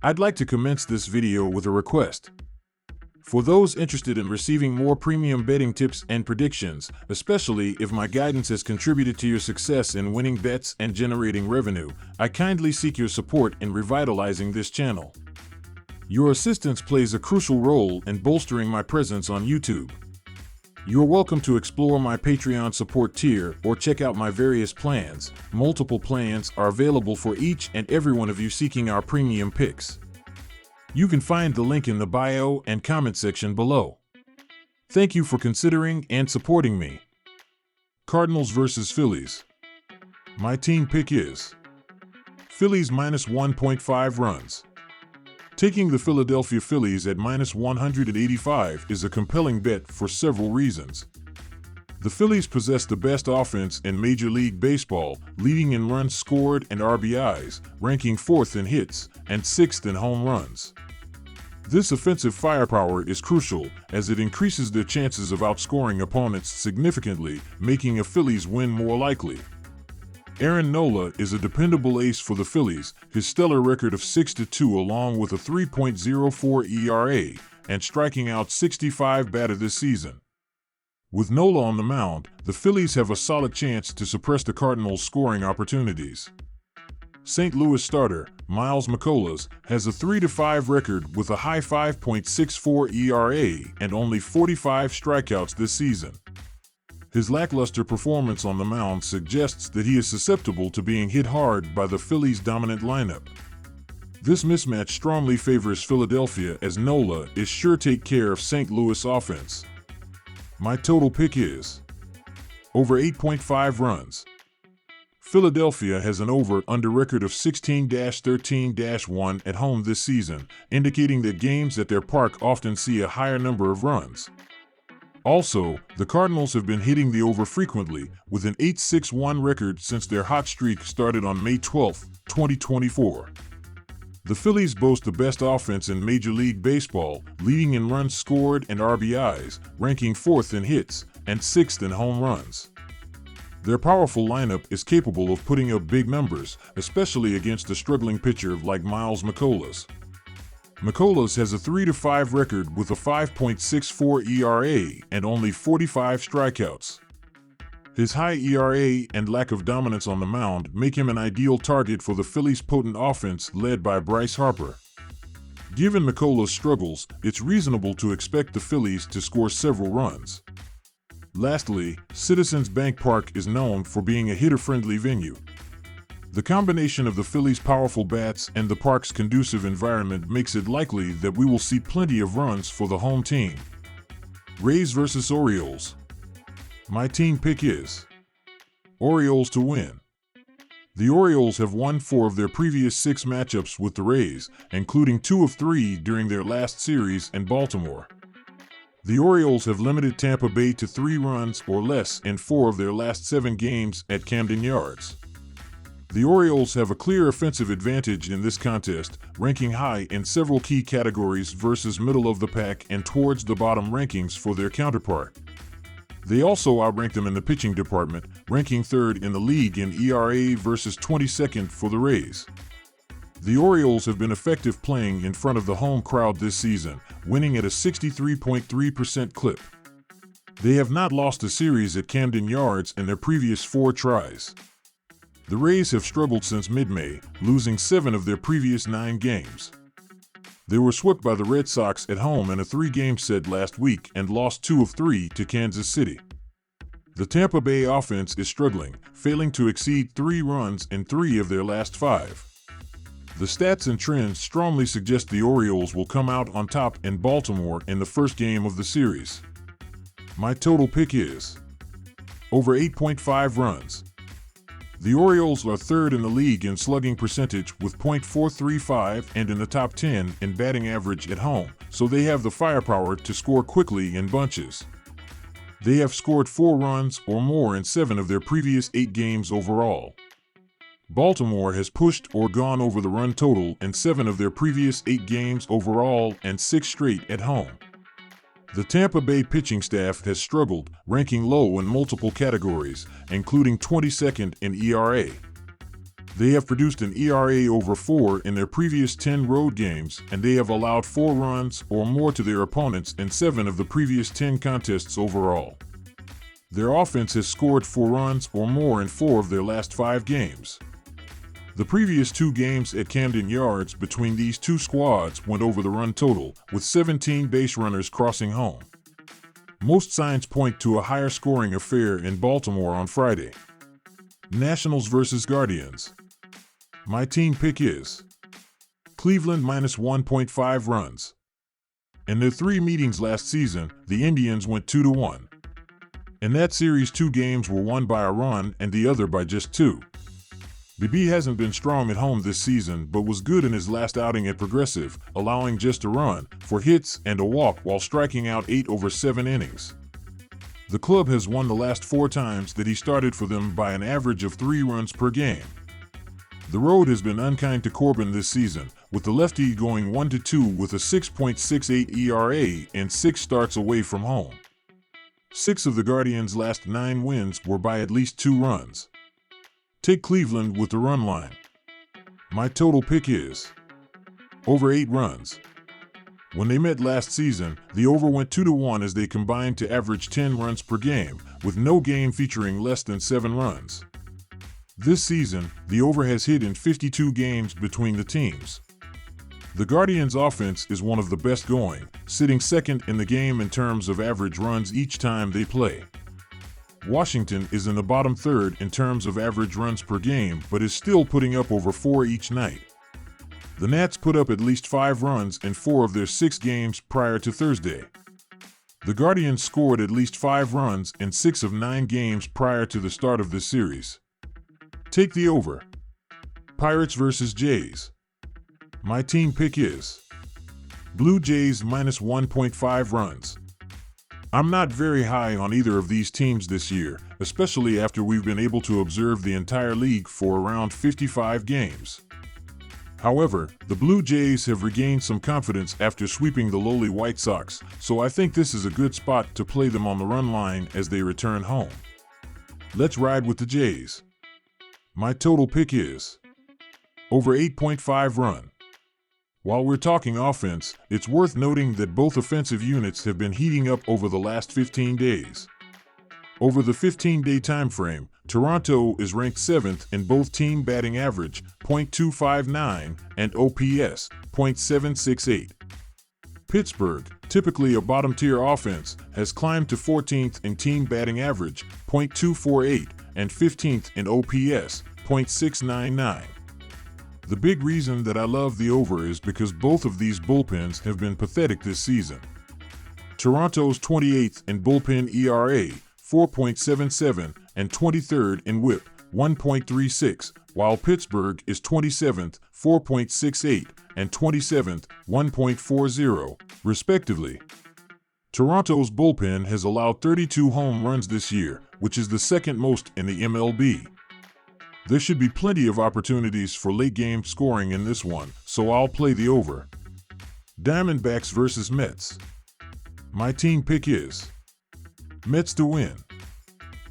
I'd like to commence this video with a request. For those interested in receiving more premium betting tips and predictions, especially if my guidance has contributed to your success in winning bets and generating revenue, I kindly seek your support in revitalizing this channel. Your assistance plays a crucial role in bolstering my presence on YouTube. You're welcome to explore my Patreon support tier or check out my various plans. Multiple plans are available for each and every one of you seeking our premium picks. You can find the link in the bio and comment section below. Thank you for considering and supporting me. Cardinals vs. Phillies. My team pick is Phillies minus 1.5 runs. Taking the Philadelphia Phillies at minus 185 is a compelling bet for several reasons. The Phillies possess the best offense in Major League Baseball, leading in runs scored and RBIs, ranking 4th in hits and 6th in home runs. This offensive firepower is crucial as it increases their chances of outscoring opponents significantly, making a Phillies win more likely. Aaron Nola is a dependable ace for the Phillies, his stellar record of 6-2 along with a 3.04 ERA and striking out 65 batter this season. With Nola on the mound, the Phillies have a solid chance to suppress the Cardinals' scoring opportunities. St. Louis starter Miles McCollum has a 3-5 record with a high 5.64 ERA and only 45 strikeouts this season. His lackluster performance on the mound suggests that he is susceptible to being hit hard by the Phillies' dominant lineup. This mismatch strongly favors Philadelphia as Nola is sure to take care of St. Louis offense. My total pick is over 8.5 runs. Philadelphia has an over-under record of 16-13-1 at home this season, indicating that games at their park often see a higher number of runs. Also, the Cardinals have been hitting the over frequently, with an 8-6-1 record since their hot streak started on May 12, 2024. The Phillies boast the best offense in Major League Baseball, leading in runs scored and RBIs, ranking 4th in hits and 6th in home runs. Their powerful lineup is capable of putting up big numbers, especially against a struggling pitcher like Miles McCollum. McCollum has a 3-5 record with a 5.64 ERA and only 45 strikeouts. His high ERA and lack of dominance on the mound make him an ideal target for the Phillies' potent offense led by Bryce Harper. Given McCollum's struggles, it's reasonable to expect the Phillies to score several runs. Lastly, Citizens Bank Park is known for being a hitter-friendly venue. The combination of the Phillies' powerful bats and the park's conducive environment makes it likely that we will see plenty of runs for the home team. Rays vs. Orioles. My team pick is Orioles to win. The Orioles have won 4 of their previous 6 matchups with the Rays, including 2 of 3 during their last series in Baltimore. The Orioles have limited Tampa Bay to 3 runs or less in 4 of their last 7 games at Camden Yards. The Orioles have a clear offensive advantage in this contest, ranking high in several key categories versus middle of the pack and towards the bottom rankings for their counterpart. They also outrank them in the pitching department, ranking 3rd in the league in ERA versus 22nd for the Rays. The Orioles have been effective playing in front of the home crowd this season, winning at a 63.3% clip. They have not lost a series at Camden Yards in their previous 4 tries. The Rays have struggled since mid-May, losing 7 of their previous 9 games. They were swept by the Red Sox at home in a 3-game set last week and lost 2 of 3 to Kansas City. The Tampa Bay offense is struggling, failing to exceed 3 runs in 3 of their last 5. The stats and trends strongly suggest the Orioles will come out on top in Baltimore in the first game of the series. My total pick is over 8.5 runs. The Orioles are 3rd in the league in slugging percentage with .435 and in the top 10 in batting average at home, so they have the firepower to score quickly in bunches. They have scored 4 runs or more in 7 of their previous 8 games overall. Baltimore has pushed or gone over the run total in 7 of their previous 8 games overall and 6 straight at home. The Tampa Bay pitching staff has struggled, ranking low in multiple categories, including 22nd in ERA. They have produced an ERA over 4 in their previous 10 road games, and they have allowed 4 runs or more to their opponents in 7 of the previous 10 contests overall. Their offense has scored 4 runs or more in 4 of their last 5 games. The previous 2 games at Camden Yards between these two squads went over the run total, with 17 base runners crossing home. Most signs point to a higher scoring affair in Baltimore on Friday. Nationals versus Guardians. My team pick is Cleveland minus 1.5 runs. In their 3 meetings last season, the Indians went 2-1. In that series, 2 games were won by a run and the other by just 2. The B hasn't been strong at home this season, but was good in his last outing at Progressive, allowing just a run, 4 hits, and a walk while striking out 8 over 7 innings. The club has won the last 4 times that he started for them by an average of 3 runs per game. The road has been unkind to Corbin this season, with the lefty going 1-2 with a 6.68 ERA and 6 starts away from home. 6 of the Guardians' last 9 wins were by at least 2 runs. Take Cleveland with the run line. My total pick is over 8 runs. When they met last season, the over went 2-1 as they combined to average 10 runs per game, with no game featuring less than 7 runs. This season, the over has hit in 52 games between the teams. The Guardians' offense is one of the best going, sitting second in the game in terms of average runs each time they play. Washington is in the bottom third in terms of average runs per game, but is still putting up over 4 each night. The Nats put up at least 5 runs in 4 of their 6 games prior to Thursday. The Guardians scored at least 5 runs in 6 of 9 games prior to the start of this series. Take the over. Pirates versus Jays. My team pick is Blue Jays minus 1.5 runs. I'm not very high on either of these teams this year, especially after we've been able to observe the entire league for around 55 games. However, the Blue Jays have regained some confidence after sweeping the lowly White Sox, so I think this is a good spot to play them on the run line as they return home. Let's ride with the Jays. My total pick is over 8.5 run. While we're talking offense, it's worth noting that both offensive units have been heating up over the last 15 days. Over the 15-day time frame, Toronto is ranked 7th in both team batting average, .259, and OPS, .768. Pittsburgh, typically a bottom-tier offense, has climbed to 14th in team batting average, .248, and 15th in OPS, .699. The big reason that I love the over is because both of these bullpens have been pathetic this season. Toronto's 28th in bullpen ERA, 4.77, and 23rd in WHIP, 1.36, while Pittsburgh is 27th, 4.68, and 27th, 1.40, respectively. Toronto's bullpen has allowed 32 home runs this year, which is the second most in the MLB. There should be plenty of opportunities for late-game scoring in this one, so I'll play the over. Diamondbacks versus Mets. My team pick is Mets to win.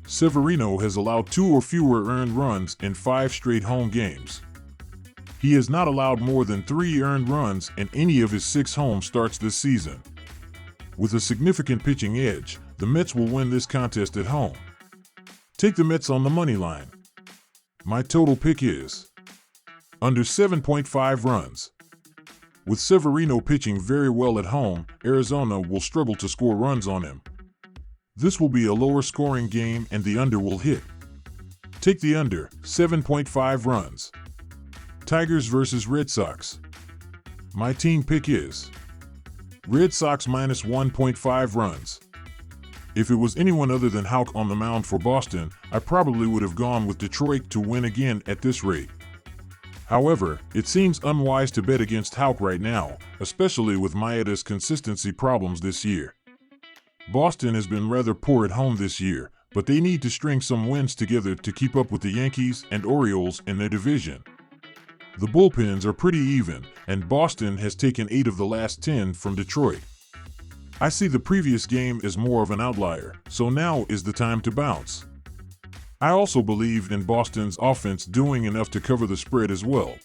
Severino has allowed 2 or fewer earned runs in 5 straight home games. He has not allowed more than 3 earned runs in any of his 6 home starts this season. With a significant pitching edge, the Mets will win this contest at home. Take the Mets on the money line. My total pick is under 7.5 runs. With Severino pitching very well at home, Arizona will struggle to score runs on him. This will be a lower scoring game and the under will hit. Take the under, 7.5 runs. Tigers versus Red Sox. My team pick is Red Sox minus 1.5 runs. If it was anyone other than Houck on the mound for Boston, I probably would have gone with Detroit to win again at this rate. However, it seems unwise to bet against Houck right now, especially with Maeda's consistency problems this year. Boston has been rather poor at home this year, but they need to string some wins together to keep up with the Yankees and Orioles in their division. The bullpens are pretty even, and Boston has taken 8 of the last 10 from Detroit. I see the previous game as more of an outlier, so now is the time to bounce. I also believed in Boston's offense doing enough to cover the spread as well.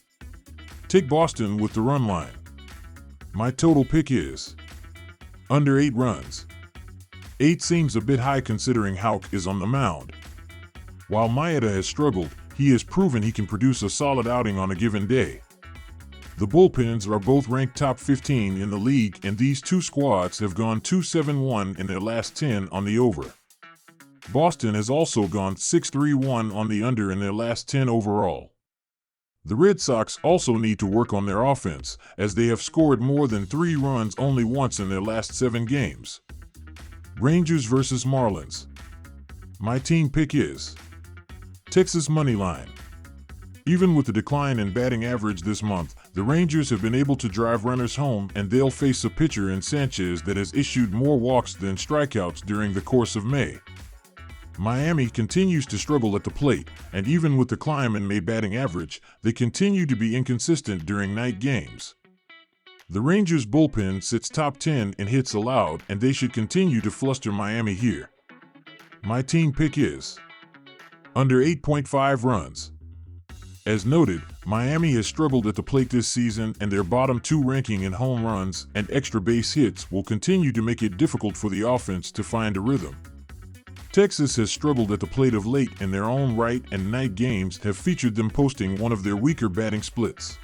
Take Boston with the run line. My total pick is under 8 runs. 8 seems a bit high considering Houck is on the mound. While Maeda has struggled, he has proven he can produce a solid outing on a given day. The bullpens are both ranked top 15 in the league, and these two squads have gone 2-7-1 in their last 10 on the over. Boston has also gone 6-3-1 on the under in their last 10 overall. The Red Sox also need to work on their offense, as they have scored more than 3 runs only once in their last 7 games. Rangers versus Marlins. My team pick is Texas moneyline. Even with the decline in batting average this month, the Rangers have been able to drive runners home, and they'll face a pitcher in Sanchez that has issued more walks than strikeouts during the course of May. Miami continues to struggle at the plate, and even with the climb in May batting average, they continue to be inconsistent during night games. The Rangers' bullpen sits top 10 in hits allowed, and they should continue to fluster Miami here. My team pick is under 8.5 runs. As noted, Miami has struggled at the plate this season, and their bottom 2 ranking in home runs and extra base hits will continue to make it difficult for the offense to find a rhythm. Texas has struggled at the plate of late in their own right, and night games have featured them posting one of their weaker batting splits.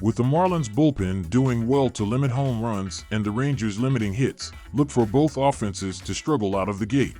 With the Marlins bullpen doing well to limit home runs and the Rangers limiting hits, look for both offenses to struggle out of the gate.